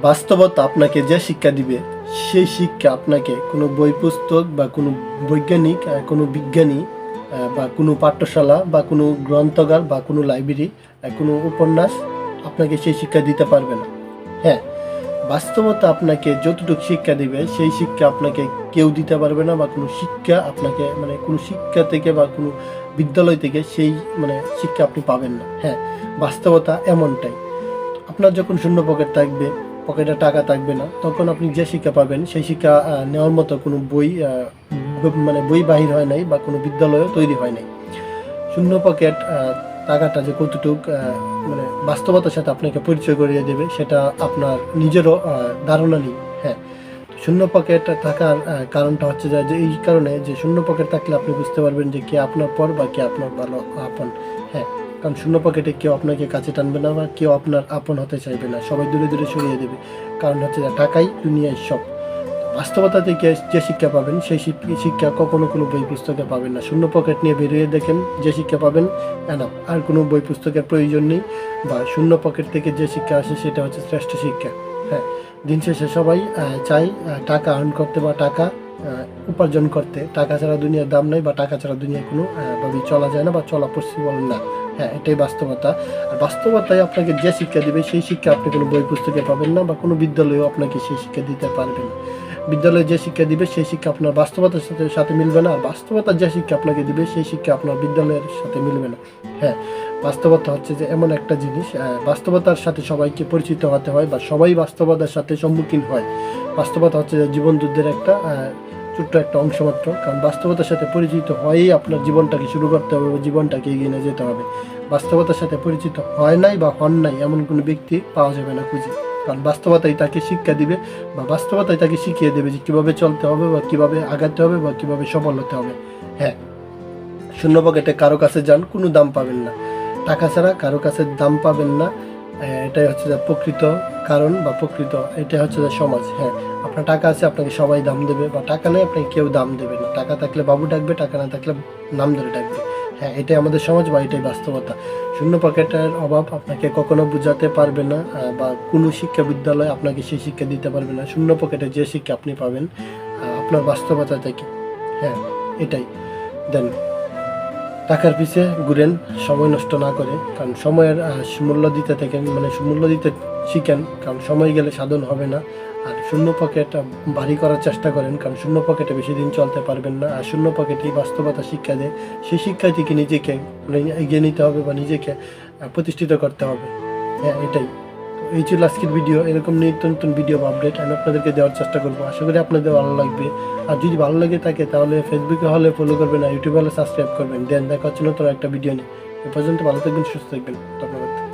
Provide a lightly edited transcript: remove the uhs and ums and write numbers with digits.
বাস্তবতা আপনাকে যে শিক্ষা দিবে সেই শিক্ষা আপনাকে কোনো বই পুস্তক বা কোনো বৈজ্ঞানিক কোনো বিজ্ঞানী বা কোনো পাঠ্যশালা বা কোনো গ্রন্থাগার বা কোনো লাইব্রেরি কোনো উপন্যাস আপনাকে সেই শিক্ষা দিতে পারবে না। হ্যাঁ, বাস্তবতা আপনাকে যতটুকু শিক্ষা দিবে সেই শিক্ষা আপনাকে কেউ দিতে পারবে না, বা কোনো শিক্ষা আপনাকে কোনো শিক্ষা থেকে বা কোনো বিদ্যালয় থেকে সেই শিক্ষা আপনি পাবেন না। হ্যাঁ, বাস্তবতা এমনটাই। আপনার যখন শূন্য পকেট থাকবে, পকেটে টাকা থাকবে না, তখন আপনি যে শিক্ষা পাবেন সেই শিক্ষা নেওয়ার মতো কোনো বই বই বাহির হয় নাই বা কোনো বিদ্যালয়ও তৈরি হয় নাই। শূন্য পকেট টাকাটা যে কতটুক বাস্তবতার সাথে আপনাকে পরিচয় করিয়ে দেবে সেটা আপনার নিজেরও ধারণা নেই। হ্যাঁ, শূন্য পকেট থাকার কারণটা হচ্ছে যে এই কারণে যে শূন্য পকেট থাকলে আপনি বুঝতে পারবেন যে কে আপনার পর বা কে আপনার ভালো আপন। হ্যাঁ, কারণ শূন্য পকেটে কেউ আপনাকে কাছে টানবে না বা কেউ আপনার আপন হতে চাইবে না, সবাই দূরে দূরে সরিয়ে দেবে। কারণ হচ্ছে যে টাকাই দুনিয়ায় সব। বাস্তবতা থেকে যে শিক্ষা পাবেন সেই শিক্ষা কখনো কোনো বই পুস্তকে পাবেন না। শূন্য পকেট নিয়ে বেরিয়ে দেখেন, যে শিক্ষা পাবেন এনাফ, আর কোনো বই পুস্তকের প্রয়োজন নেই। বা শূন্য পকেট থেকে যে শিক্ষা আসে সেটা হচ্ছে শ্রেষ্ঠ শিক্ষা। হ্যাঁ, দিন শেষে সবাই চাই টাকা আর্ন করতে বা টাকা উপার্জন করতে। টাকা ছাড়া দুনিয়ার দাম নাই, বা টাকা ছাড়া দুনিয়ায় কোনো ভাবে চলা যায় না বা চলা পসিবল না। হ্যাঁ, এটাই বাস্তবতা। আর বাস্তবতায় আপনাকে যে শিক্ষা দিবে সেই শিক্ষা আপনি কোনো বই পুস্তকে পাবেন না, বা কোনো বিদ্যালয়েও আপনাকে সেই শিক্ষা দিতে পারবে না। বিদ্যালয়ে যে শিক্ষা দিবে সেই শিক্ষা আপনার বাস্তবতার সাথে মিলবে না, আর বাস্তবতার যে শিক্ষা আপনাকে দিবে সেই শিক্ষা আপনার বিদ্যালয়ের সাথে মিলবে না। হ্যাঁ, বাস্তবতা হচ্ছে যে এমন একটা জিনিস, বাস্তবতার সাথে সবাইকে পরিচিত হতে হয় বা সবাই বাস্তবতার সাথে সম্মুখীন হয়। বাস্তবতা হচ্ছে যে জীবন যুদ্ধের একটা ছোট্ট একটা অংশ মাত্র। কারণ বাস্তবতার সাথে পরিচিত হয়েই আপনার জীবনটাকে শুরু করতে হবে বা জীবনটাকে এগিয়ে নিয়ে যেতে হবে। বাস্তবতার সাথে পরিচিত হয় নাই বা হন নাই এমন কোনো ব্যক্তি পাওয়া যাবে না খুঁজে। কারণ বাস্তবতাই তাকে শিক্ষা দিবে বা বাস্তবতাই তাকে শিখিয়ে দেবে যে কীভাবে চলতে হবে বা কীভাবে আগাতে হবে বা কীভাবে সফল হতে হবে। হ্যাঁ, শূন্য পকেটে কারো কাছে যান, কোনো দাম পাবেন না। টাকা ছাড়া কারো কাছে দাম পাবেন না। এটাই হচ্ছে যে প্রকৃত কারণ বা প্রকৃত এটাই হচ্ছে যে সমাজ। হ্যাঁ, আপনার টাকা আছে, আপনাকে সবাই দাম দেবে, বা টাকা নেই আপনাকে কেউ দাম দেবে না। টাকা থাকলে বাবু ডাকবে, টাকা না থাকলে নাম ধরে ডাকবে। হ্যাঁ, এটাই আমাদের সমাজ বা এটাই বাস্তবতা। শূন্য পকেটের অভাব আপনাকে কখনো বোঝাতে পারবে না, বা কোনো শিক্ষা বিদ্যালয় আপনাকে সেই শিক্ষা দিতে পারবে না। শূন্য পকেটে যে শিক্ষা আপনি পাবেন আপনার বাস্তবতা থেকে। হ্যাঁ, এটাই। দেন টাকার পিছে ঘুরেন, সময় নষ্ট না করে। কারণ সময়ের মূল্য দিতে থাকেন, মূল্য দিতে শিখেন, কারণ সময় গেলে সাধন হবে না। আর শূন্য পকেট ভারী করার চেষ্টা করেন, কারণ শূন্য পকেটে বেশি দিন চলতে পারবেন না। আর শূন্য পকেটেই বাস্তবতা শিক্ষা দেয়, সেই শিক্ষা থেকে নিজেকে এগিয়ে নিতে হবে বা নিজেকে প্রতিষ্ঠিত করতে হবে। হ্যাঁ, এটাই। এই ছিল আজকের ভিডিও। এরকম নিত্য নতুন ভিডিও বা আপডেট আমি আপনাদেরকে দেওয়ার চেষ্টা করবো। আশা করি আপনাদের ভালো লাগবে। আর যদি ভালো লাগে থাকে তাহলে ফেসবুকে হলে ফলো করবেন, আর ইউটিউবে হলে সাবস্ক্রাইব করবেন। দেন দেখা হচ্ছে নতুন একটা ভিডিও নিয়ে। এ পর্যন্ত ভালো থাকবেন, সুস্থ থাকবেন। ধন্যবাদ।